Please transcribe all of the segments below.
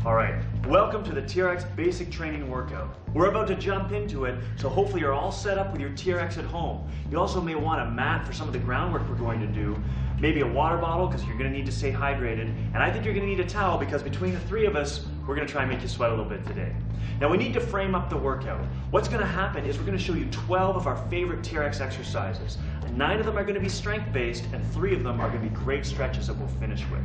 Alright, welcome to the TRX basic training workout. We're about to jump into it, so hopefully you're all set up with your TRX at home. You also may want a mat for some of the groundwork we're going to do, maybe a water bottle because you're going to need to stay hydrated, and I think you're going to need a towel because between the three of us, we're going to try and make you sweat a little bit today. Now we need to frame up the workout. What's going to happen is we're going to show you 12 of our favorite TRX exercises. 9 of them are going to be strength-based, and 3 of them are going to be great stretches that we'll finish with.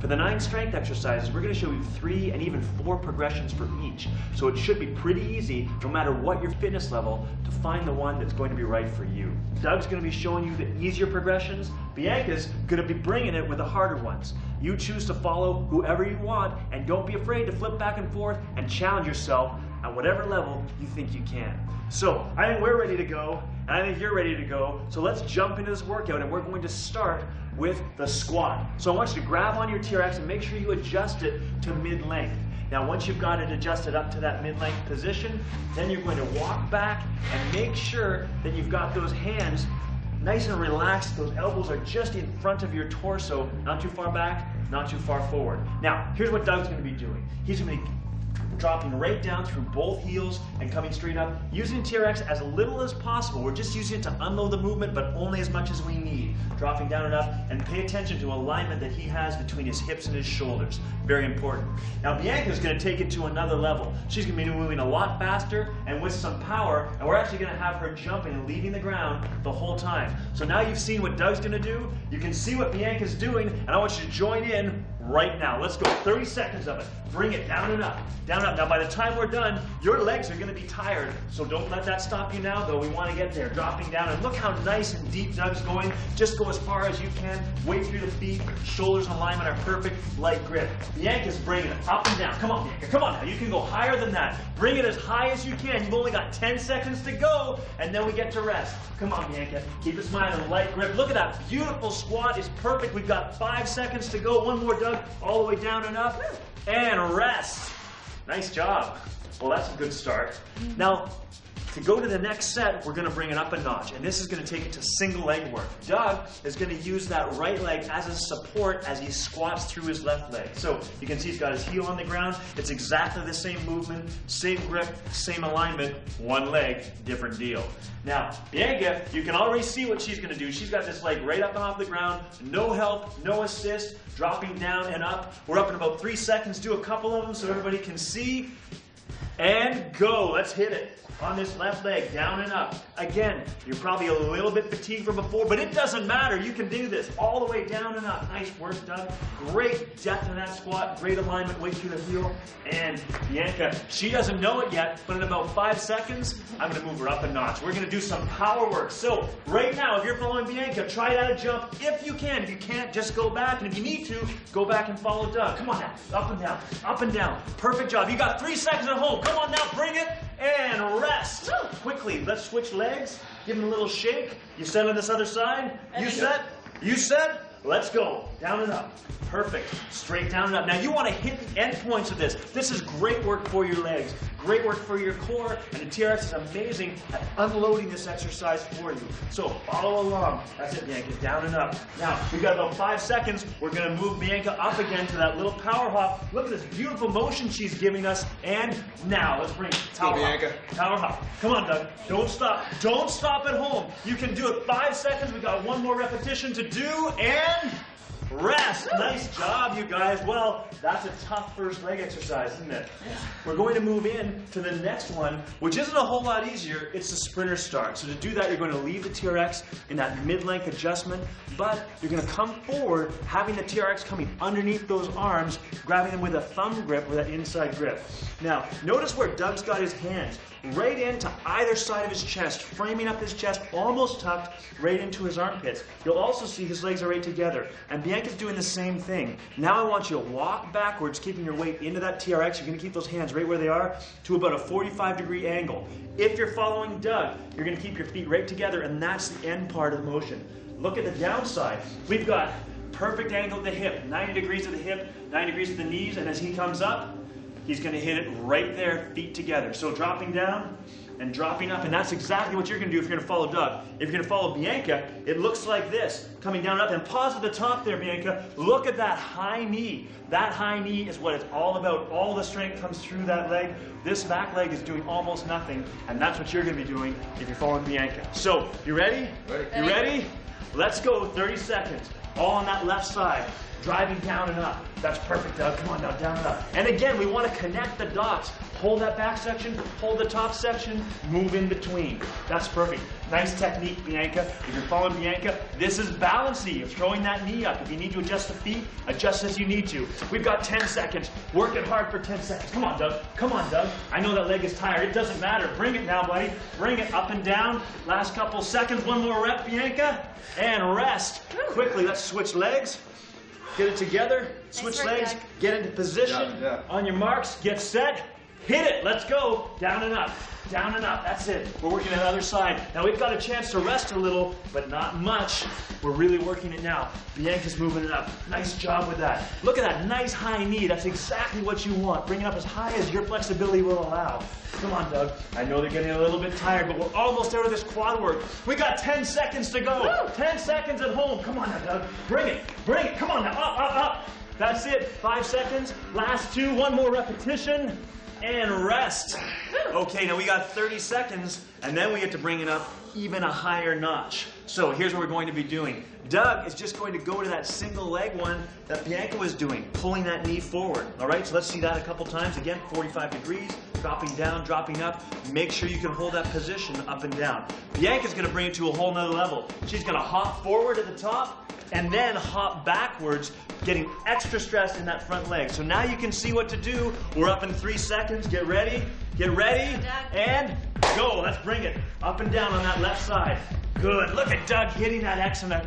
For the 9 strength exercises, we're going to show you 3 and even 4 progressions for each. So it should be pretty easy, no matter what your fitness level, to find the one that's going to be right for you. Doug's going to be showing you the easier progressions. Bianca's going to be bringing it with the harder ones. You choose to follow whoever you want, and don't be afraid to flip back and forth and challenge yourself at whatever level you think you can. So I think we're ready to go, and I think you're ready to go. So let's jump into this workout, and we're going to start with the squat. So I want you to grab on your TRX and make sure you adjust it to mid-length. Now once you've got it adjusted up to that mid-length position, then you're going to walk back and make sure that you've got those hands nice and relaxed. Those elbows are just in front of your torso, not too far back, not too far forward. Now, here's what Doug's going to be doing. He's going to be dropping right down through both heels and coming straight up, using TRX as little as possible. We're just using it to unload the movement, but only as much as we need. Dropping down and up, and pay attention to alignment that he has between his hips and his shoulders. Very important. Now Bianca's going to take it to another level. She's going to be moving a lot faster and with some power, and we're actually going to have her jumping and leaving the ground the whole time. So now you've seen what Doug's going to do, you can see what Bianca's doing, and I want you to join in right now. Let's go. 30 seconds of it. Bring it down and up. Down and up. Now by the time we're done, your legs are going to be tired, so don't let that stop you now, though. We want to get there. Dropping down, and look how nice and deep Doug's going. Just go as far as you can. Weight through the feet. Shoulders in alignment are perfect. Light grip. Bianca's bringing it up and down. Come on, Bianca. Come on now. You can go higher than that. Bring it as high as you can. You've only got 10 seconds to go, and then we get to rest. Come on, Bianca. Keep it smiling. Light grip. Look at that. Beautiful squat. Is perfect. We've got 5 seconds to go. One more, Doug. All the way down and up. And rest. Nice job. Well, that's a good start. Now, to go to the next set, we're going to bring it up a notch, and this is going to take it to single leg work. Doug is going to use that right leg as a support as he squats through his left leg. So you can see he's got his heel on the ground. It's exactly the same movement, same grip, same alignment, one leg, different deal. Now, Bianca, you can already see what she's going to do. She's got this leg right up and off the ground, no help, no assist, dropping down and up. We're up in about 3 seconds. Do a couple of them so everybody can see. And go. Let's hit it. On this left leg, down and up. Again, you're probably a little bit fatigued from before, but it doesn't matter. You can do this all the way down and up. Nice work, Doug. Great depth in that squat. Great alignment, weight through the heel. And Bianca, she doesn't know it yet, but in about 5 seconds, I'm going to move her up a notch. We're going to do some power work. So right now, if you're following Bianca, try that jump if you can. If you can't, just go back. And if you need to, go back and follow Doug. Come on now. Up and down. Up and down. Perfect job. You got 3 seconds at home. Come on now. Bring it. And rest. Quickly, let's switch legs. Give him a little shake. You set on this other side. You set. You set. Let's go. Down and up. Perfect. Straight down and up. Now you want to hit the end points of this. This is great work for your legs. Great work for your core. And the TRX is amazing at unloading this exercise for you. So follow along. That's it, Bianca. Down and up. Now, we've got about 5 seconds. We're going to move Bianca up again to that little power hop. Look at this beautiful motion she's giving us. And now, let's bring power hop. Power hop. Come on, Doug. Don't stop. Don't stop at home. You can do it. 5 seconds. We've got 1 more repetition to do. And rest. Nice job, you guys. Well, that's a tough first leg exercise, isn't it? We're going to move in to the next one, which isn't a whole lot easier. It's the sprinter start. So to do that, you're going to leave the TRX in that mid-length adjustment, but you're going to come forward, having the TRX coming underneath those arms, grabbing them with a thumb grip, with that inside grip. Now, notice where Doug's got his hands. Right into either side of his chest, framing up his chest, almost tucked, right into his armpits. You'll also see his legs are right together. And Bianca's doing the same thing. Now I want you to walk backwards, keeping your weight into that TRX. You're going to keep those hands right where they are, to about a 45-degree angle. If you're following Doug, you're going to keep your feet right together, and that's the end part of the motion. Look at the downside. We've got perfect angle at the hip, 90 degrees at the hip, 90 degrees at the knees, and as he comes up, he's going to hit it right there, feet together. So dropping down and dropping up, and that's exactly what you're going to do if you're going to follow Doug. If you're going to follow Bianca, it looks like this, coming down and up, and pause at the top there, Bianca. Look at that high knee. That high knee is what it's all about. All the strength comes through that leg. This back leg is doing almost nothing, and that's what you're going to be doing if you're following Bianca. So, you ready? Ready. You ready? Let's go, 30 seconds. All on that left side. Driving down and up. That's perfect, Doug. Come on now, down and up. And again, we want to connect the dots. Hold that back section, hold the top section, move in between. That's perfect. Nice technique, Bianca. If you're following Bianca, this is balancing. You're throwing that knee up. If you need to adjust the feet, adjust as you need to. We've got 10 seconds. Work it hard for 10 seconds. Come on, Doug. Come on, Doug. I know that leg is tired. It doesn't matter. Bring it now, buddy. Bring it up and down. Last couple seconds. One more rep, Bianca. And rest. Quickly, let's switch legs. Get it together, switch legs, get into position, on your marks, get set, hit it, let's go, down and up, that's it. We're working on the other side. Now we've got a chance to rest a little, but not much. We're really working it now. Bianca's moving it up, nice job with that. Look at that nice high knee, that's exactly what you want. Bring it up as high as your flexibility will allow. Come on, Doug. I know they're getting a little bit tired, but we're almost out of this quad work. We got 10 seconds to go. Woo! 10 seconds at home. Come on now, Doug. Bring it. Bring it. Come on now. Up, up, up. That's it. 5 seconds. Last 2. One more repetition. And rest. Okay, now we got 30 seconds, and then we get to bring it up even a higher notch. So here's what we're going to be doing. Doug is just going to go to that single leg one that Bianca was doing, pulling that knee forward. All right, so let's see that a couple times. Again, 45 degrees, dropping down, dropping up. Make sure you can hold that position up and down. Bianca's going to bring it to a whole nother level. She's going to hop forward at the top and then hop backwards, getting extra stress in that front leg. So now you can see what to do. We're up in 3 seconds. Get ready, and go. Let's bring it up and down on that left side. Good. Look at Doug hitting that excellent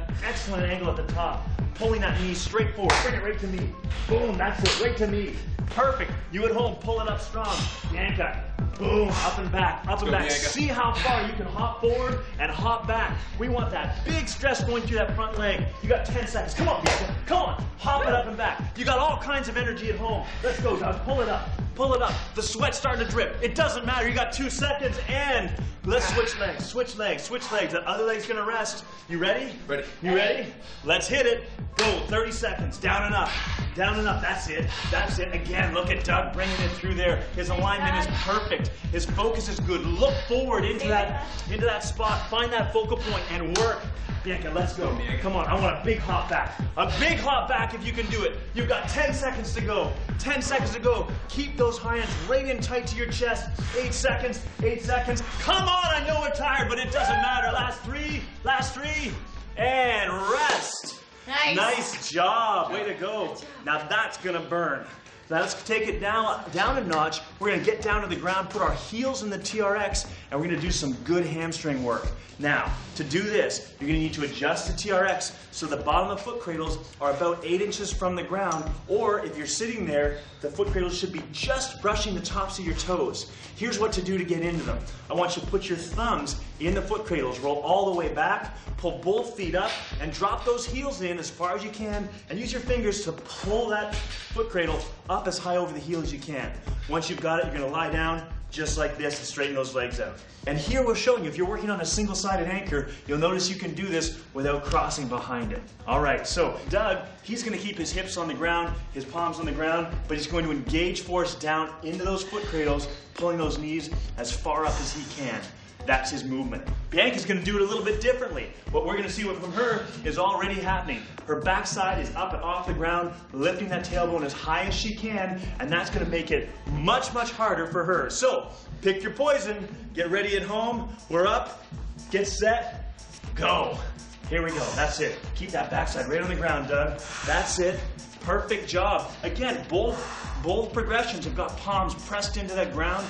angle at the top. Pulling that knee straight forward. Bring it right to me. Boom, that's it, right to me. Perfect. You at home, pull it up strong. Bianca. Boom, up and back, up and back. Bianca. See how far you can hop forward and hop back. We want that big stress going through that front leg. You got 10 seconds. Come on, Bianca. Come on. Hop it up and back. You got all kinds of energy at home. Let's go, Doug. Pull it up. Pull it up. The sweat's starting to drip. It doesn't matter. You got 2 seconds, and let's switch legs, switch legs, switch legs. That other leg's gonna rest. You ready? Ready. You ready? Let's hit it. Go. 30 seconds. Down and up. Down and up. That's it. That's it. Again, look at Doug bringing it through there. His alignment is perfect. His focus is good. Look forward into that spot. Find that focal point and work. Bianca, let's go. Come on, I want a big hop back. A big hop back if you can do it. You've got 10 seconds to go. 10 seconds to go. Keep those high hands right in tight to your chest. 8 seconds, 8 seconds. Come on, I know we're tired, but it doesn't matter. Last three, and rest. Nice. Nice job. Way to go. Now that's gonna burn. Now let's take it down a notch. We're gonna get down to the ground, put our heels in the TRX, and we're gonna do some good hamstring work. Now, to do this, you're gonna need to adjust the TRX so the bottom of the foot cradles are about 8 inches from the ground, or if you're sitting there, the foot cradles should be just brushing the tops of your toes. Here's what to do to get into them. I want you to put your thumbs in the foot cradles, roll all the way back, pull both feet up, and drop those heels in as far as you can, and use your fingers to pull that foot cradle up as high over the heel as you can. Once you've got it, you're gonna lie down just like this and straighten those legs out. And here we're showing you, if you're working on a single-sided anchor, you'll notice you can do this without crossing behind it. All right, so Doug, he's gonna keep his hips on the ground, his palms on the ground, but he's going to engage force down into those foot cradles, pulling those knees as far up as he can. That's his movement. Bianca's gonna do it a little bit differently. What we're gonna see from her is already happening. Her backside is up and off the ground, lifting that tailbone as high as she can, and that's gonna make it much, much harder for her. So, pick your poison, get ready at home, we're up, get set, go. Here we go, that's it. Keep that backside right on the ground, Doug. That's it, perfect job. Again, both progressions have got palms pressed into the ground,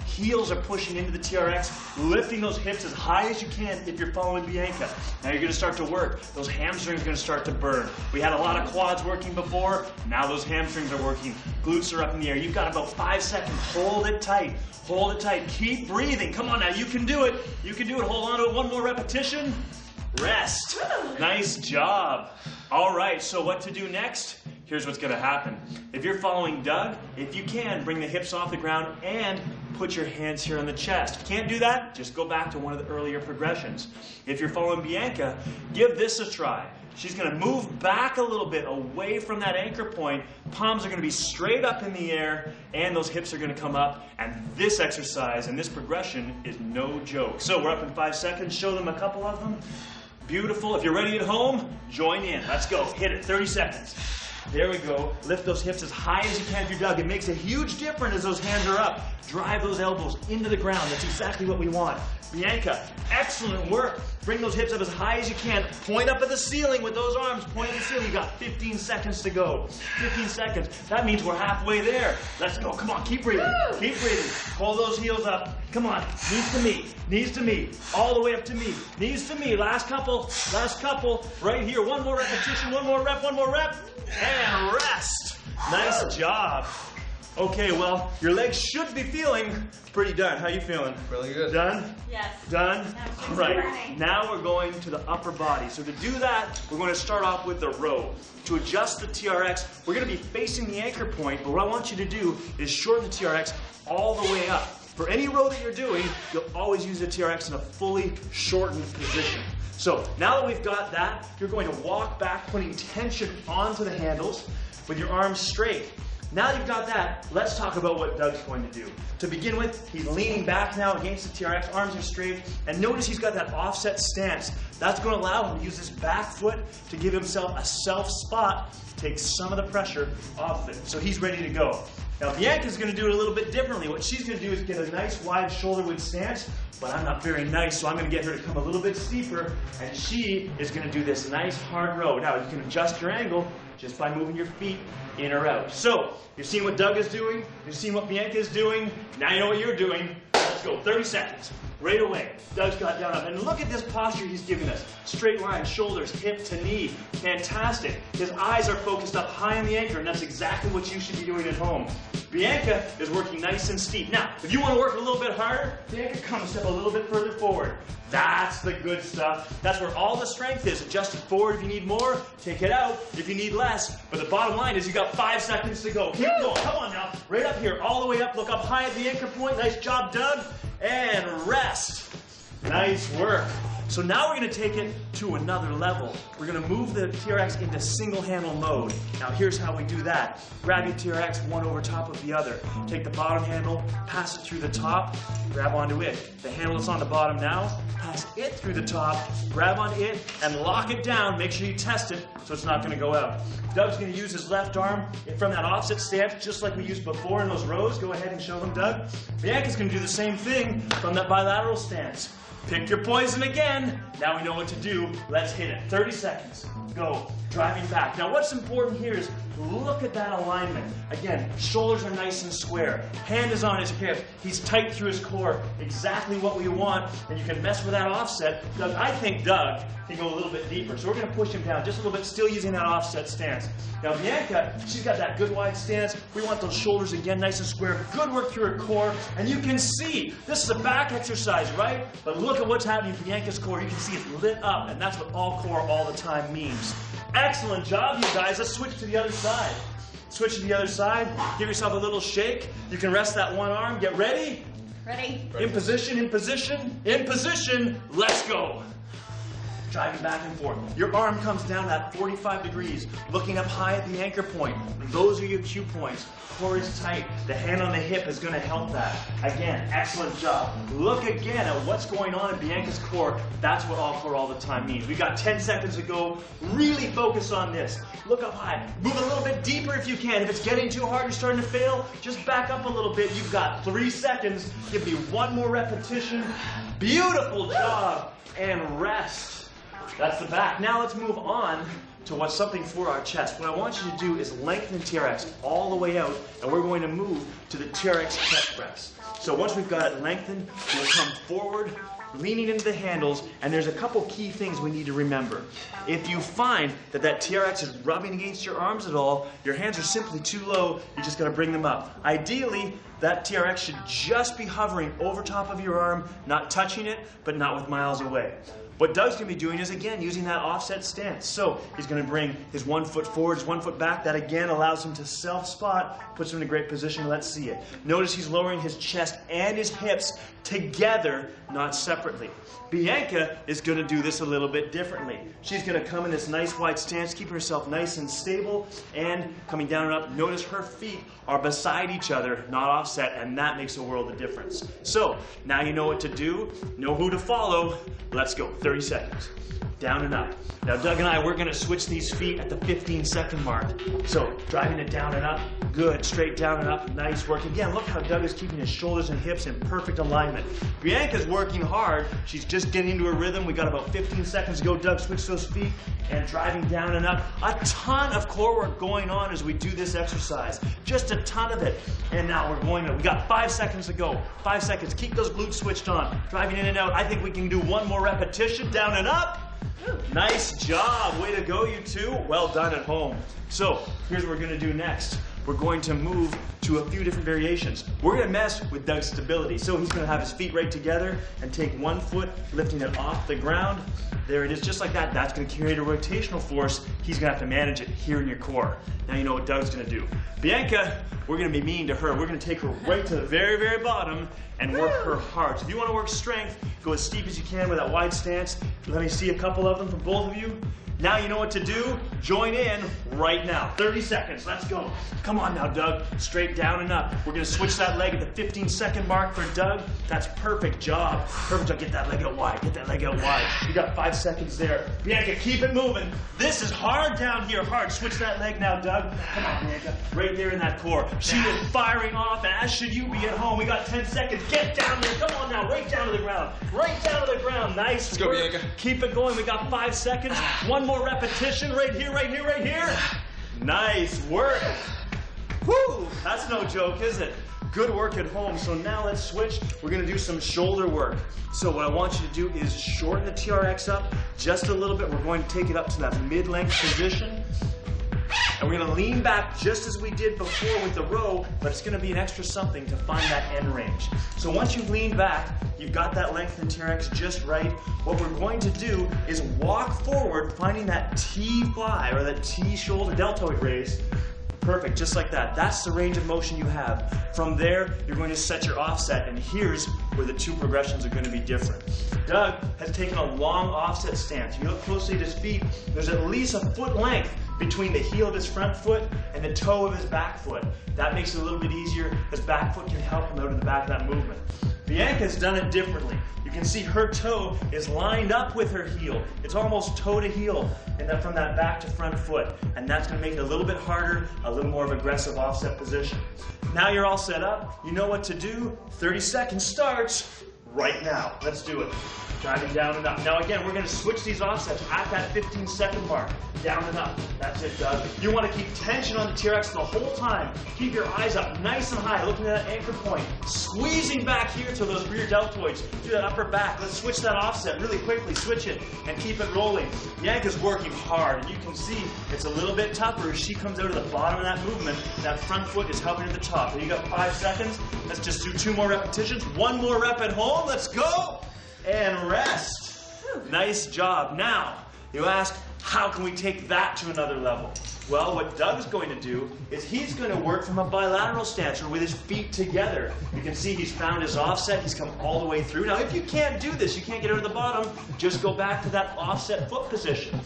heels are pushing into the TRX, lifting those hips as high as you can if you're following Bianca. Now you're gonna start to work. Those hamstrings are gonna start to burn. We had a lot of quads working before, now those hamstrings are working. Glutes are up in the air. You've got about 5 seconds. Hold it tight. Hold it tight. Keep breathing. Come on now, you can do it. You can do it. Hold on to it. One more repetition. Rest. Nice job. All right, so what to do next? here's what's going to happen. If you're following Doug, if you can, bring the hips off the ground and put your hands here on the chest. If you can't do that, just go back to one of the earlier progressions. If you're following Bianca, give this a try. She's going to move back a little bit away from that anchor point. Palms are going to be straight up in the air, and those hips are going to come up. And this exercise and this progression is no joke. So we're up in 5 seconds. Show them a couple of them. Beautiful. If you're ready at home, join in. Let's go. Hit it. 30 seconds. There we go. Lift those hips as high as you can if you're Doug. It makes a huge difference as those hands are up. Drive those elbows into the ground. That's exactly what we want. Bianca, excellent work. Bring those hips up as high as you can. Point up at the ceiling with those arms. Point at the ceiling. You got 15 seconds to go. 15 seconds. That means we're halfway there. Let's go. Come on. Keep breathing. Keep breathing. Pull those heels up. Come on. Knees to me. Knees to me. All the way up to me. Knees to me. Last couple. Last couple. Right here. One more repetition. One more rep. One more rep. And rest. Nice job. Okay, well, your legs should be feeling pretty done. How you feeling? Really good. Done? Yes. Done? No, Right. burning. Now we're going to the upper body. So to do that, we're going to start off with the row. To adjust the TRX, we're going to be facing the anchor point, but what I want you to do is shorten the TRX all the way up. For any row that you're doing, you'll always use the TRX in a fully shortened position. So now that we've got that, you're going to walk back, putting tension onto the handles with your arms straight. Now you've got that, let's talk about what Doug's going to do. To begin with, he's leaning back now against the TRX, arms are straight, and notice he's got that offset stance. That's going to allow him to use his back foot to give himself a self spot, take some of the pressure off it. So he's ready to go. Now Bianca's going to do it a little bit differently. What she's going to do is get a nice wide shoulder width stance, but I'm not very nice, so I'm going to get her to come a little bit steeper, and she is going to do this nice hard row. Now you can adjust your angle just by moving your feet in or out. So, you've seen what Doug is doing, you've seen what Bianca is doing, now you know what you're doing. Let's go, 30 seconds, right away. Doug's got down up, and look at this posture he's giving us. Straight line, shoulders, hip to knee, fantastic. His eyes are focused up high on the anchor, and that's exactly what you should be doing at home. Bianca is working nice and steep. Now, if you want to work a little bit harder, Bianca, come step a little bit further forward. That's the good stuff. That's where all the strength is. Adjust it forward if you need more, take it out if you need less. But the bottom line is you got 5 seconds to go. Keep going, come on now. Right up here, all the way up, look up high at the anchor point. Nice job, Doug. And rest. Nice work. So now we're going to take it to another level. We're going to move the TRX into single handle mode. Now here's how we do that. Grab your TRX one over top of the other. Take the bottom handle, pass it through the top, grab onto it. The handle that's on the bottom now, pass it through the top, grab onto it, and lock it down. Make sure you test it so it's not going to go out. Doug's going to use his left arm from that offset stance just like we used before in those rows. Go ahead and show them, Doug. Bianca's going to do the same thing from that bilateral stance. Pick your poison again. Now we know what to do. Let's hit it. 30 seconds. Go. Driving back. Now what's important here is look at that alignment. Again, shoulders are nice and square. Hand is on his hip. He's tight through his core. Exactly what we want. And you can mess with that offset. Doug, I think Doug can go a little bit deeper. So we're going to push him down just a little bit, still using that offset stance. Now Bianca, she's got that good wide stance. We want those shoulders again nice and square. Good work through her core. And you can see, this is a back exercise, right? But look at what's happening in Bianca's core. You can see it's lit up. And that's what all core all the time means. Excellent job, you guys. Let's switch to the other side. Switch to the other side. Give yourself a little shake. You can rest that one arm. Get ready. Ready? In position, in position, in position. Let's go. Driving back and forth. Your arm comes down at 45 degrees, looking up high at the anchor point. Those are your cue points. Core is tight. The hand on the hip is going to help that. Again, excellent job. Look again at what's going on in Bianca's core. That's what all core all the time means. We've got 10 seconds to go. Really focus on this. Look up high. Move a little bit deeper if you can. If it's getting too hard, you're starting to fail, just back up a little bit. You've got 3 seconds. Give me one more repetition. Beautiful job. And rest. That's the back. Now let's move on to what's something for our chest. What I want you to do is lengthen TRX all the way out, and we're going to move to the TRX chest press. So once we've got it lengthened, we'll come forward, leaning into the handles, and there's a couple key things we need to remember. If you find that that TRX is rubbing against your arms at all, your hands are simply too low, you just got to bring them up. Ideally, that TRX should just be hovering over top of your arm, not touching it, but not with miles away. What Doug's going to be doing is, again, using that offset stance. So he's going to bring his 1 foot forward, his 1 foot back. That, again, allows him to self-spot, puts him in a great position. Let's see it. Notice he's lowering his chest and his hips together, not separately. Bianca is going to do this a little bit differently. She's going to come in this nice wide stance, keeping herself nice and stable, and coming down and up. Notice her feet are beside each other, not offset, and that makes a world of difference. So now you know what to do, know who to follow. Let's go. 30 seconds. Down and up. Now Doug and I, we're going to switch these feet at the 15-second mark. So driving it down and up. Good. Straight down and up. Nice work. Again, look how Doug is keeping his shoulders and hips in perfect alignment. Bianca's working hard. She's just getting into her rhythm. We got about 15 seconds to go. Doug, switch those feet and driving down and up. A ton of core work going on as we do this exercise. Just a ton of it. And now we got 5 seconds to go. 5 seconds. Keep those glutes switched on. Driving in and out. I think we can do one more repetition. Down and up. Nice job. Way to go, you two. Well done at home. So here's what we're going to do next. We're going to move to a few different variations. We're going to mess with Doug's stability. So he's going to have his feet right together and take 1 foot, lifting it off the ground. There it is, just like that. That's going to create a rotational force. He's going to have to manage it here in your core. Now you know what Doug's going to do. Bianca, we're going to be mean to her. We're going to take her right to the very, very bottom and work her hard. So if you want to work strength, go as steep as you can with that wide stance. Let me see a couple of them from both of you. Now you know what to do. Join in right now. 30 seconds. Let's go. Come on now, Doug. Straight down and up. We're going to switch that leg at the 15-second mark for Doug. That's perfect job. Perfect job. Get that leg out wide. Get that leg out wide. You got 5 seconds there. Bianca, keep it moving. This is hard down here. Hard. Switch that leg now, Doug. Come on, Bianca. Right there in that core. She is firing off, and as should you be at home. We got 10 seconds. Get down there. Come on now. Right down to the ground. Right down to the ground. Nice. Let's go, Bianca. Keep it going. We got 5 seconds. One more repetition. Right here, right here, right here. Nice work. Woo! That's no joke, is it? Good work at home. So now let's switch. We're going to do some shoulder work. So what I want you to do is shorten the TRX up just a little bit. We're going to take it up to that mid-length position. And we're going to lean back just as we did before with the row, but it's going to be an extra something to find that end range. So once you've leaned back, you've got that length in TRX just right. What we're going to do is walk forward, finding that T fly or that T shoulder deltoid raise. Perfect, just like that. That's the range of motion you have. From there, you're going to set your offset, and here's where the two progressions are going to be different. Doug has taken a long offset stance. If you look closely at his feet, there's at least a foot length between the heel of his front foot and the toe of his back foot. That makes it a little bit easier. His back foot can help him out in the back of that movement. Bianca's done it differently. You can see her toe is lined up with her heel. It's almost toe to heel and from that back to front foot. And that's going to make it a little bit harder, a little more of an aggressive offset position. Now you're all set up. You know what to do. 30 seconds starts right now. Let's do it. Driving down and up. Now again, we're going to switch these offsets at that 15-second mark. Down and up. That's it, Doug. You want to keep tension on the TRX the whole time. Keep your eyes up nice and high, looking at that anchor point. Squeezing back here to those rear deltoids. Do that upper back. Let's switch that offset really quickly. Switch it and keep it rolling. Bianca's working hard, and you can see it's a little bit tougher as she comes out of the bottom of that movement. That front foot is helping her to the top. And you got 5 seconds. Let's just do 2 more repetitions. 1 more rep at home. Let's go. And rest. Nice job. Now, you ask, how can we take that to another level? Well, what Doug's going to do is he's going to work from a bilateral stance or with his feet together. You can see he's found his offset. He's come all the way through. Now, if you can't do this, you can't get out of the bottom, just go back to that offset foot position.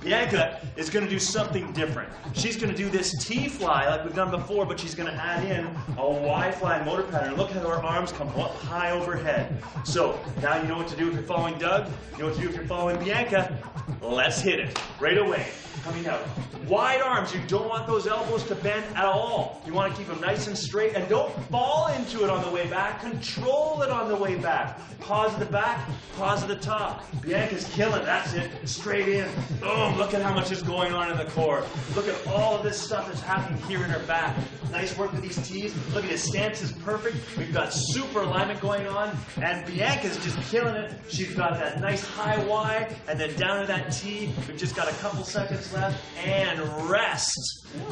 Bianca is going to do something different. She's going to do this T-fly like we've done before, but she's going to add in a Y-fly motor pattern. Look how her arms come up high overhead. So now you know what to do if you're following Doug. You know what to do if you're following Bianca. Let's hit it right away. Coming out. Wide arms. You don't want those elbows to bend at all. You want to keep them nice and straight, and don't fall into it on the way back. Control it on the way back. Pause at the back, pause at the top. Bianca's killing. That's it. Straight in. Boom. Look at how much is going on in the core. Look at all of this stuff that's happening here in her back. Nice work with these T's. Look at his stance is perfect. We've got super alignment going on, and Bianca's just killing it. She's got that nice high Y, and then down to that T. We've just got a couple seconds left, and rest.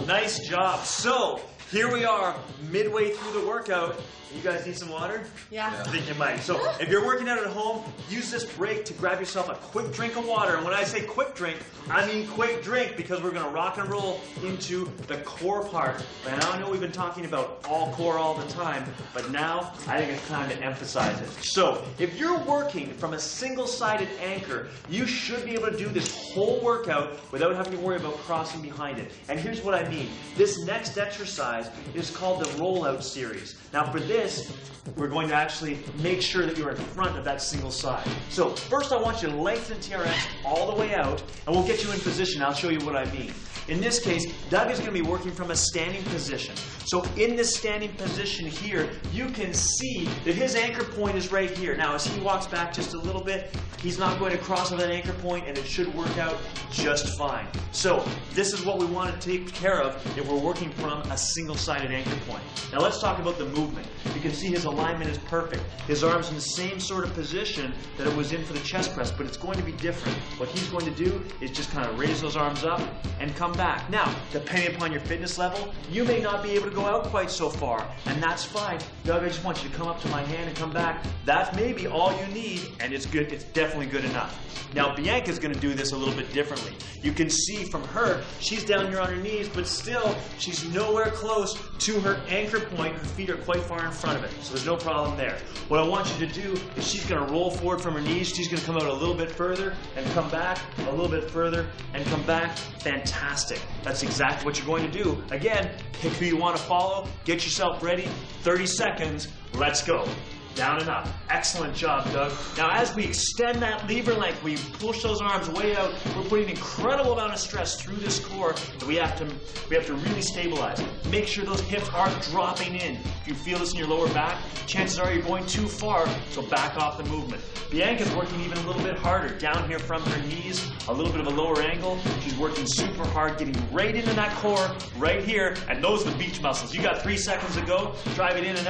Nice job. So, here we are, midway through the workout. You guys need some water? Yeah. I think you might. So if you're working out at home, use this break to grab yourself a quick drink of water. And when I say quick drink, I mean quick drink, because we're going to rock and roll into the core part. And I know we've been talking about all core all the time, but now I think it's time to emphasize it. So if you're working from a single-sided anchor, you should be able to do this whole workout without having to worry about crossing behind it. And here's what I mean. This next exercise is called the rollout series. Now for this, we're going to actually make sure that you're in front of that single side. So first I want you to lengthen TRX all the way out, and we'll get you in position. I'll show you what I mean. In this case, Doug is going to be working from a standing position. So in this standing position here, you can see that his anchor point is right here. Now as he walks back just a little bit, he's not going to cross over that anchor point, and it should work out just fine. So this is what we want to take care of if we're working from a single-sided anchor point. Now let's talk about the movement. You can see his alignment is perfect. His arm's in the same sort of position that it was in for the chest press, but it's going to be different. What he's going to do is just kind of raise those arms up and come back. Now, depending upon your fitness level, you may not be able to go out quite so far, and that's fine. Doug, I just want you to come up to my hand and come back. That's maybe all you need, and it's good. It's definitely good enough. Now, Bianca's going to do this a little bit differently. You can see from her, she's down here on her knees, but still, she's nowhere close to her anchor point. Her feet are quite far in front of it, so there's no problem there. What I want you to do is she's going to roll forward from her knees. She's going to come out a little bit further and come back, a little bit further and come back. Fantastic. That's exactly what you're going to do. Again, pick who you want to follow. Get yourself ready. 30 seconds. Let's go. Down and up. Excellent job, Doug. Now, as we extend that lever length, we push those arms way out. We're putting an incredible amount of stress through this core that we have to really stabilize. Make sure those hips aren't dropping in. If you feel this in your lower back, chances are you're going too far, so back off the movement. Bianca's working even a little bit harder. Down here from her knees, a little bit of a lower angle. She's working super hard, getting right into that core, right here, and those are the beach muscles. You got 3 seconds to go. Drive it in and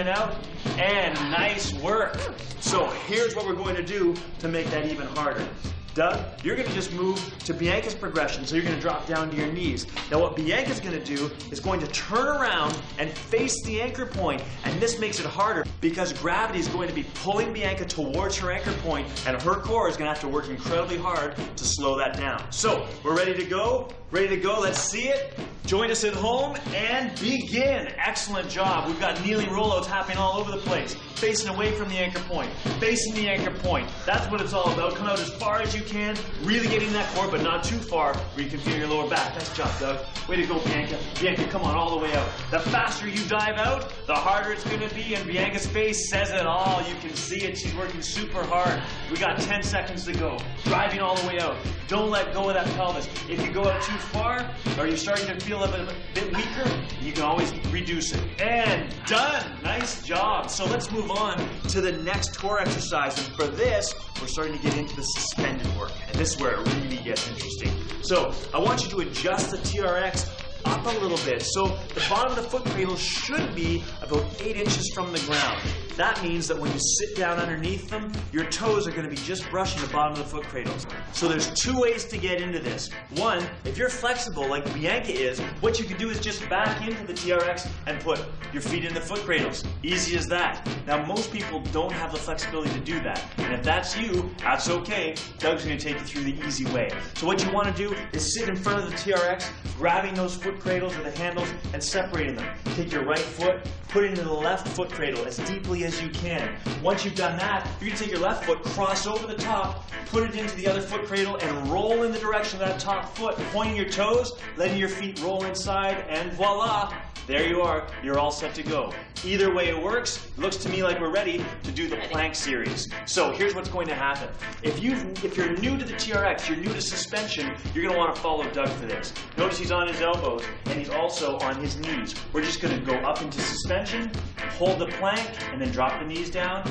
out, and nice work. So here's what we're going to do to make that even harder. Doug, you're going to just move to Bianca's progression, so you're going to drop down to your knees. Now what Bianca's going to do is going to turn around and face the anchor point, and this makes it harder because gravity is going to be pulling Bianca towards her anchor point, and her core is going to have to work incredibly hard to slow that down. So we're ready to go? Ready to go? Let's see it. Join us at home and begin. Excellent job. We've got kneeling rollouts happening all over the place. Facing away from the anchor point. Facing the anchor point. That's what it's all about. Come out as far as you can. Really getting that core, but not too far where you can feel your lower back. Nice job, Doug. Way to go, Bianca. Bianca, come on, all the way out. The faster you dive out, the harder it's going to be, and Bianca's face says it all. You can see it. She's working super hard. We got 10 seconds to go. Driving all the way out. Don't let go of that pelvis. If you go out too far, or you're starting to feel a bit weaker, you can always reduce it. And done! Nice job. So let's move on to the next core exercise. And for this, we're starting to get into the suspended work. And this is where it really gets interesting. So I want you to adjust the TRX up a little bit. So the bottom of the foot cradle should be about 8 inches from the ground. That means that when you sit down underneath them, your toes are going to be just brushing the bottom of the foot cradles. So there's 2 ways to get into this. One, if you're flexible like Bianca is, what you can do is just back into the TRX and put your feet in the foot cradles. Easy as that. Now most people don't have the flexibility to do that. And if that's you, that's okay. Doug's going to take you through the easy way. So what you want to do is sit in front of the TRX, grabbing those foot cradles or the handles and separating them. Take your right foot, put it into the left foot cradle as deeply as you can. Once you've done that, you're going to take your left foot, cross over the top, put it into the other foot cradle, and roll in the direction of that top foot, pointing your toes, letting your feet roll inside, and voila! There you are. You're all set to go. Either way it works. Looks to me like we're ready to do the plank series. So here's what's going to happen. If you're new to the TRX, you're new to suspension, you're going to want to follow Doug for this. Notice he's on his elbows and he's also on his knees. We're just going to go up into suspension, hold the plank, and then drop the knees down,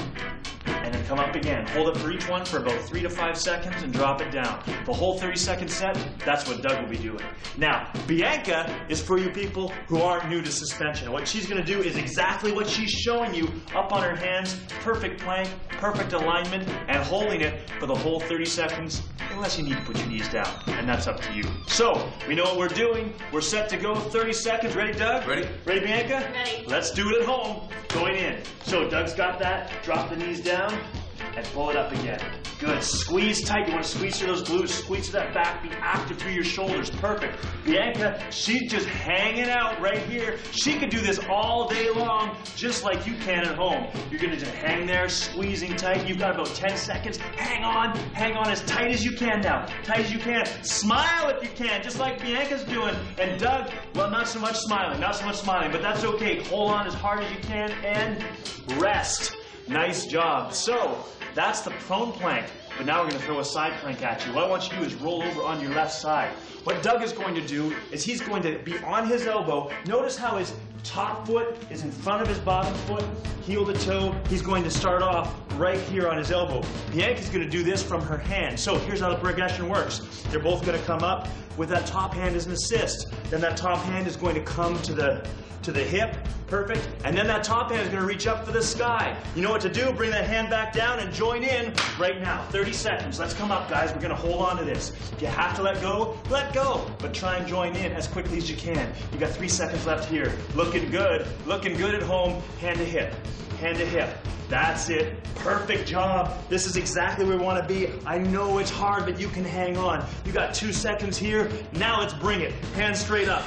and and then come up again. Hold it for each one for about 3 to 5 seconds and drop it down. The whole 30-second set, that's what Doug will be doing. Now, Bianca is for you people who aren't new to suspension. What she's going to do is exactly what she's showing you, up on her hands, perfect plank, perfect alignment, and holding it for the whole 30 seconds, unless you need to put your knees down, and that's up to you. So, we know what we're doing. We're set to go, 30 seconds. Ready, Doug? Ready. Ready, Bianca? Ready. Let's do it at home. Going in. So, Doug's got that. Drop the knees down and pull it up again. Good. Squeeze tight. You want to squeeze through those glutes. Squeeze through that back. Be active through your shoulders. Perfect. Bianca, she's just hanging out right here. She could do this all day long, just like you can at home. You're going to just hang there, squeezing tight. You've got about 10 seconds. Hang on as tight as you can now. Tight as you can. Smile if you can, just like Bianca's doing. And Doug, well, not so much smiling, but that's okay. Hold on as hard as you can and rest. Nice job. So, that's the prone plank, but now we're going to throw a side plank at you. What I want you to do is roll over on your left side. What Doug is going to do is he's going to be on his elbow. Notice how his top foot is in front of his bottom foot, heel to toe. He's going to start off right here on his elbow. Bianca's going to do this from her hand. So here's how the progression works. They're both going to come up with that top hand as an assist. Then that top hand is going to come to the hip, perfect, and then that top hand is going to reach up for the sky. You know what to do, bring that hand back down and join in right now. 30 seconds, let's come up guys, we're going to hold on to this. If you have to let go, but try and join in as quickly as you can. You got 3 seconds left here. Looking good at home, hand to hip, hand to hip. That's it, perfect job. This is exactly where we want to be. I know it's hard, but you can hang on. You got 2 seconds here, now let's bring it. Hands straight up,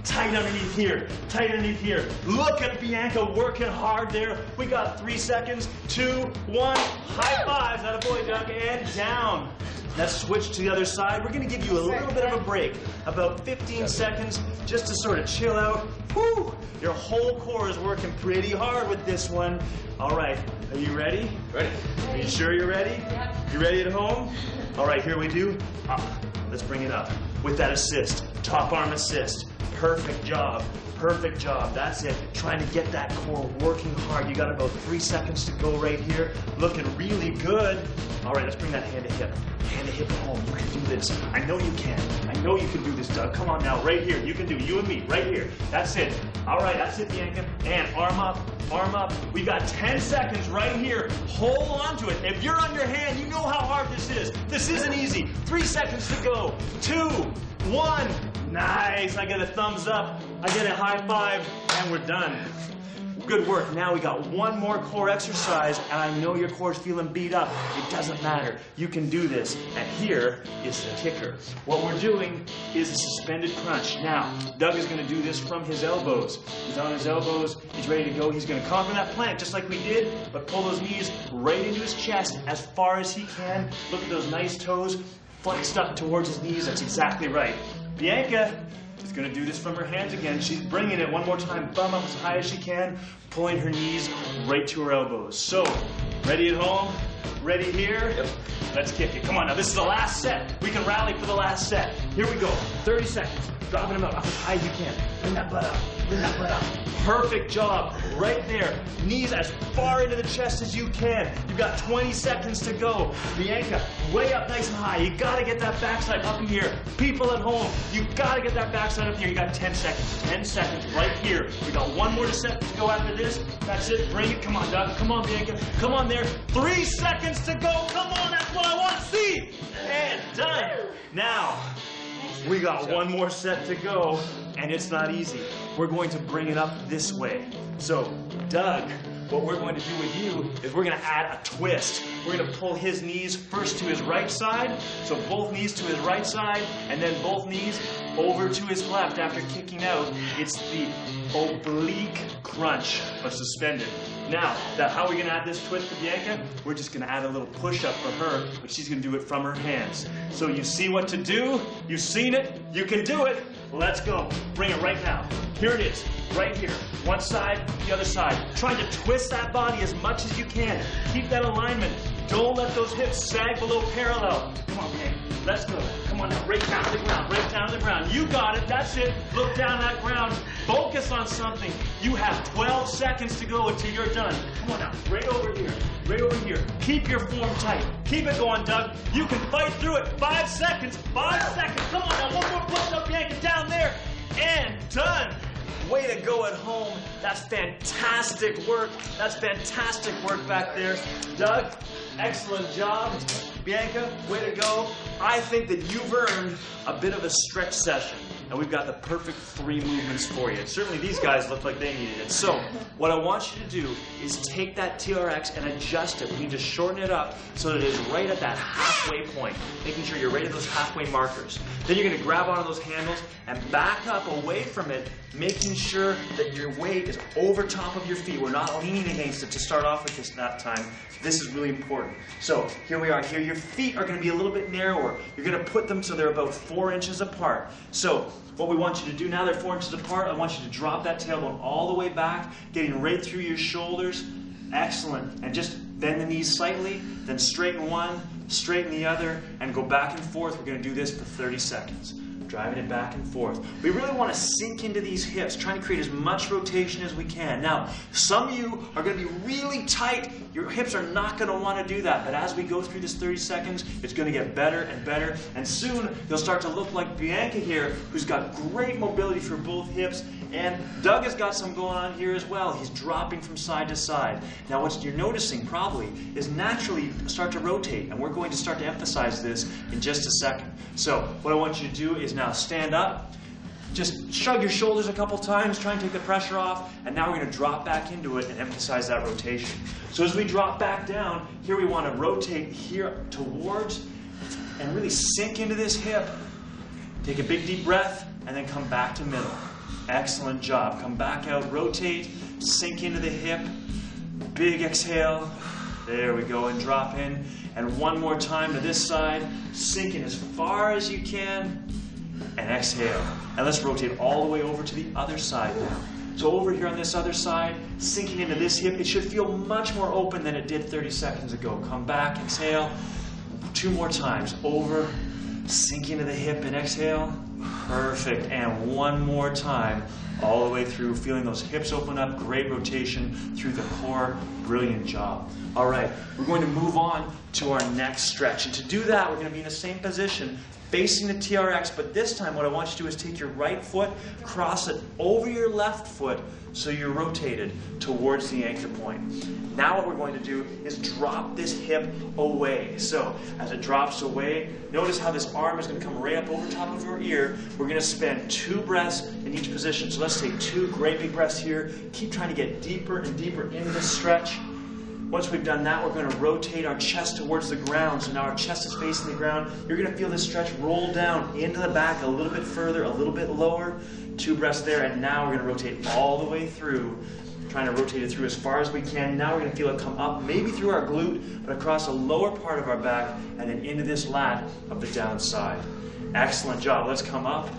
tight underneath here, tight underneath here. Look at Bianca working hard there. We got 3 seconds, 2, 1, high fives, attaboy Doug, and down. Let's switch to the other side. We're gonna give you a little bit of a break, about 15 seconds, just to sort of chill out. Whew, your whole core is working pretty hard with this one. All right, are you ready? Ready. Are you sure you're ready? Yep. You ready at home? All right, here we do. Let's bring it up with that assist, top arm assist. Perfect job, that's it. Trying to get that core working hard. You got about 3 seconds to go right here. Looking really good. All right, let's bring that hand to hip at home. You can do this. I know you can. I know you can do this, Doug. Come on now, right here. You can do it. You and me, right here. That's it. All right, that's it, Bianca. And arm up, arm up. We got 10 seconds right here. Hold on to it. If you're on your hand, you know how hard this is. This isn't easy. 3 seconds to go. 2, 1. Nice, I get a thumbs up, I get a high five, and we're done. Good work. Now we got one more core exercise, and I know your core's feeling beat up. It doesn't matter. You can do this. And here is the kicker. What we're doing is a suspended crunch. Now, Doug is going to do this from his elbows. He's on his elbows. He's ready to go. He's going to come from that plank just like we did, but pull those knees right into his chest as far as he can. Look at those nice toes flexed up towards his knees. That's exactly right. Bianca is going to do this from her hands again. She's bringing it one more time, bum up as high as she can, pulling her knees right to her elbows. So, ready at home? Ready here? Yep. Let's kick it. Come on now, this is the last set. We can rally for the last set. Here we go. 30 seconds. Dropping them up as high as you can. Bring that butt up. Bring that butt up. Perfect job. Right there. Knees as far into the chest as you can. You've got 20 seconds to go. Bianca, way up nice and high. You gotta get that backside up in here. People at home, you gotta get that backside up here. You got 10 seconds. 10 seconds right here. We got one more set to go after this. That's it. Bring it. Come on, Doug. Come on, Bianca. Come on there. 3 seconds to go. Come on. That's what I want to see. And done. Now, we got one more set to go, and it's not easy. We're going to bring it up this way. So, Doug, what we're going to do with you is we're going to add a twist. We're going to pull his knees first to his right side, so both knees to his right side, and then both knees over to his left after kicking out. It's the oblique crunch, but suspended. Now, how are we going to add this twist to Bianca? We're just going to add a little push-up for her, but she's going to do it from her hands. So you see what to do, you've seen it, you can do it. Let's go. Bring it right now. Here it is, right here. One side, the other side. Trying to twist that body as much as you can. Keep that alignment. Don't let those hips sag below parallel. Come on, Bianca. Let's go. Come on now, right down to the ground, right down to the ground. You got it, that's it. Look down that ground. Focus on something. You have 12 seconds to go until you're done. Come on now, right over here, right over here. Keep your form tight. Keep it going, Doug. You can fight through it. 5 seconds, 5 seconds. Come on now, one more push-up, Bianca, down there. And done. Way to go at home. That's fantastic work. That's fantastic work back there. Doug, excellent job. Bianca, way to go. I think that you've earned a bit of a stretch session. And we've got the perfect 3 movements for you. Certainly these guys look like they needed it. So what I want you to do is take that TRX and adjust it. We need to shorten it up so that it is right at that halfway point, making sure you're right at those halfway markers. Then you're going to grab onto those handles and back up away from it, making sure that your weight is over top of your feet. We're not leaning against it to start off with this that time. This is really important. So here we are. Here your feet are going to be a little bit narrower. You're going to put them so they're about 4 inches apart. So what we want you to do now, they're 4 inches apart. I want you to drop that tailbone all the way back, getting right through your shoulders. Excellent. And just bend the knees slightly, then straighten one, straighten the other, and go back and forth. We're going to do this for 30 seconds. Driving it back and forth. We really want to sink into these hips, trying to create as much rotation as we can. Now, some of you are going to be really tight. Your hips are not going to want to do that, but as we go through this 30 seconds, it's going to get better and better, and soon you'll start to look like Bianca here, who's got great mobility for both hips, and Doug has got some going on here as well. He's dropping from side to side. Now, what you're noticing probably is naturally start to rotate, and we're going to start to emphasize this in just a second. So, what I want you to do is now stand up, just shrug your shoulders a couple times, try and take the pressure off, and now we're going to drop back into it and emphasize that rotation. So as we drop back down, here we want to rotate here towards and really sink into this hip. Take a big deep breath and then come back to middle. Excellent job. Come back out, rotate, sink into the hip, big exhale. There we go, and drop in. And one more time to this side, sink in as far as you can, and exhale. And let's rotate all the way over to the other side now. So over here on this other side, sinking into this hip, it should feel much more open than it did 30 seconds ago. Come back, exhale. 2 more times. Over, sink into the hip and exhale. Perfect. And one more time, all the way through, feeling those hips open up, great rotation through the core. Brilliant job. All right, we're going to move on to our next stretch. And to do that, we're going to be in the same position, facing the TRX, but this time what I want you to do is take your right foot, cross it over your left foot so you're rotated towards the anchor point. Now what we're going to do is drop this hip away. So as it drops away, notice how this arm is going to come right up over top of your ear. We're going to spend 2 breaths in each position. So let's take 2 great big breaths here. Keep trying to get deeper and deeper into this stretch. Once we've done that, we're going to rotate our chest towards the ground. So now our chest is facing the ground. You're going to feel this stretch roll down into the back a little bit further, a little bit lower. 2 breaths there, and now we're going to rotate all the way through, trying to rotate it through as far as we can. Now we're going to feel it come up, maybe through our glute, but across the lower part of our back, and then into this lat of the downside. Excellent job. Let's come up.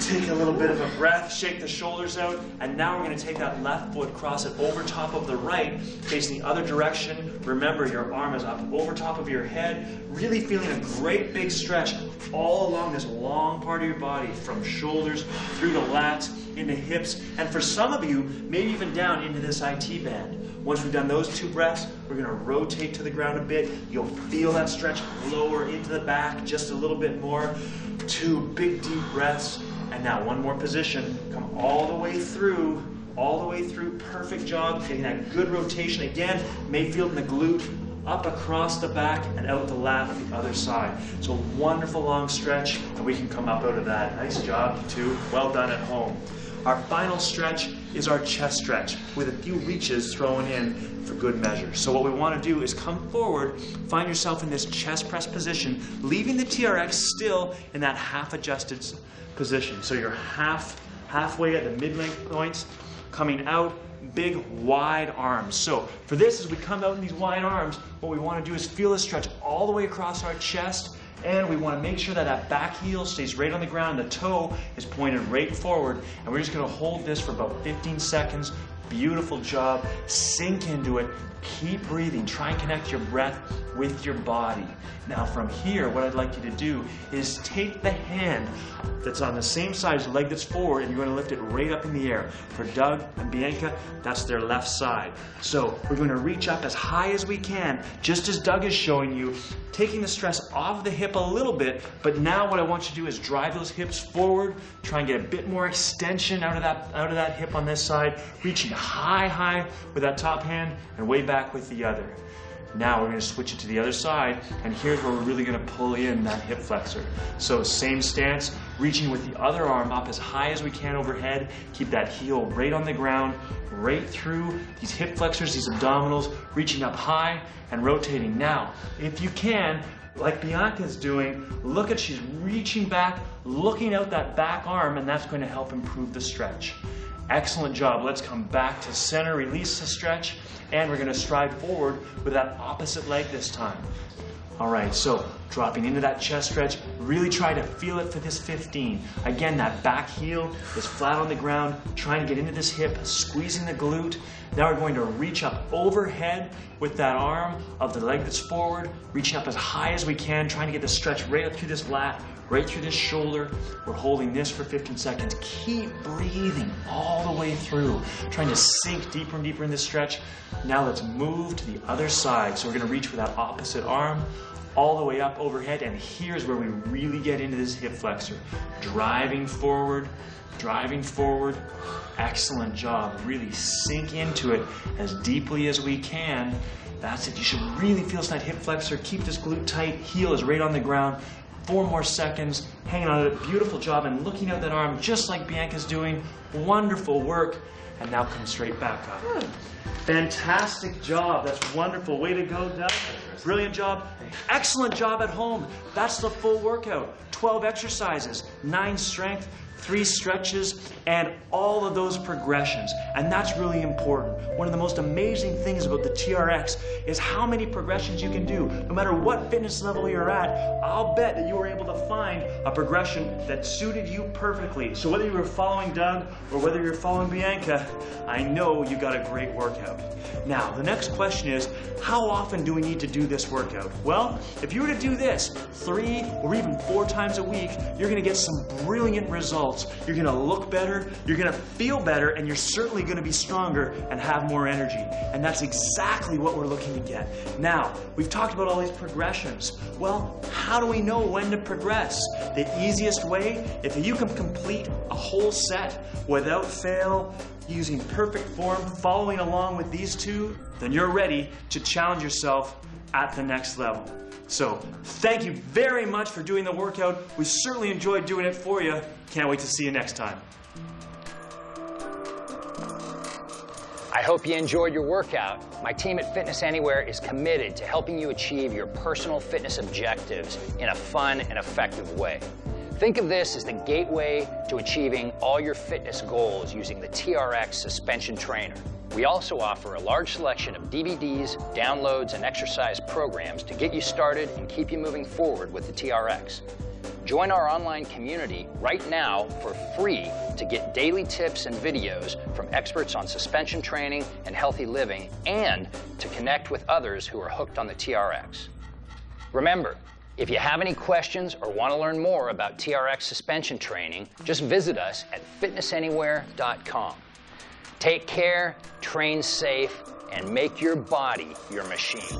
Take a little bit of a breath, shake the shoulders out, and now we're going to take that left foot, cross it over top of the right, facing the other direction. Remember, your arm is up over top of your head, really feeling a great big stretch all along this long part of your body, from shoulders through the lats, into hips, and for some of you, maybe even down into this IT band. Once we've done those 2 breaths, we're going to rotate to the ground a bit. You'll feel that stretch lower into the back just a little bit more. 2 big deep breaths. And now one more position. Come all the way through, perfect job, getting that good rotation. Again, may feel in the glute, up across the back and out the lat of the other side. So wonderful long stretch, and we can come up out of that. Nice job, you two. Well done at home. Our final stretch is our chest stretch, with a few reaches thrown in for good measure. So what we want to do is come forward, find yourself in this chest press position, leaving the TRX still in that half adjusted position. So you're halfway at the mid-length points, coming out, big wide arms. So for this, as we come out in these wide arms, what we want to do is feel a stretch all the way across our chest, and we want to make sure that that back heel stays right on the ground, the toe is pointed right forward, and we're just going to hold this for about 15 seconds. Beautiful job. Sink into it. Keep breathing. Try and connect your breath with your body. Now from here, what I'd like you to do is take the hand that's on the same side as the leg that's forward, and you're going to lift it right up in the air. For Doug and Bianca, that's their left side. So we're going to reach up as high as we can, just as Doug is showing you, taking the stress off the hip a little bit, but now what I want you to do is drive those hips forward, try and get a bit more extension out of that hip on this side, reaching high with that top hand and way back with the other. Now we're going to switch it to the other side, and here's where we're really going to pull in that hip flexor. So same stance, reaching with the other arm up as high as we can overhead. Keep that heel right on the ground, right through these hip flexors, these abdominals, reaching up high and rotating. Now, if you can, like Bianca's doing, look at, she's reaching back, looking out that back arm, and that's going to help improve the stretch. Excellent job. Let's come back to center, release the stretch, and we're going to stride forward with that opposite leg this time. All right, so dropping into that chest stretch, really try to feel it for this 15. Again, that back heel is flat on the ground, trying to get into this hip, squeezing the glute. Now we're going to reach up overhead with that arm of the leg that's forward, reaching up as high as we can, trying to get the stretch right up through this lat, right through this shoulder. We're holding this for 15 seconds. Keep breathing all the way through, trying to sink deeper and deeper in this stretch. Now let's move to the other side. So we're going to reach with that opposite arm all the way up overhead, and here's where we really get into this hip flexor. Driving forward, excellent job. Really sink into it as deeply as we can. That's it, you should really feel that hip flexor. Keep this glute tight, heel is right on the ground. 4 more seconds, hanging on to it, beautiful job, and looking at that arm just like Bianca's doing. Wonderful work, and now come straight back up. Fantastic job, that's wonderful. Way to go, Doug. Brilliant job. Excellent job at home. That's the full workout. 12 exercises, 9 strength, 3 stretches, and all of those progressions. And that's really important. One of the most amazing things about the TRX is how many progressions you can do. No matter what fitness level you're at, I'll bet that you were able to find a progression that suited you perfectly. So whether you were following Doug or whether you're following Bianca, I know you got a great workout. Now, the next question is, how often do we need to do this workout? Well, if you were to do this 3 or even 4 times a week, you're going to get some brilliant results. You're going to look better, you're going to feel better, and you're certainly going to be stronger and have more energy. And that's exactly what we're looking to get. Now, we've talked about all these progressions. Well, how do we know when to progress? The easiest way, if you can complete a whole set without fail, using perfect form, following along with these 2, then you're ready to challenge yourself at the next level. So, thank you very much for doing the workout. We certainly enjoyed doing it for you. Can't wait to see you next time. I hope you enjoyed your workout. My team at Fitness Anywhere is committed to helping you achieve your personal fitness objectives in a fun and effective way. Think of this as the gateway to achieving all your fitness goals using the TRX suspension trainer. We also offer a large selection of DVDs, downloads, and exercise programs to get you started and keep you moving forward with the TRX. Join our online community right now for free to get daily tips and videos from experts on suspension training and healthy living, and to connect with others who are hooked on the TRX. Remember, if you have any questions or want to learn more about TRX suspension training, just visit us at fitnessanywhere.com. Take care, train safe, and make your body your machine.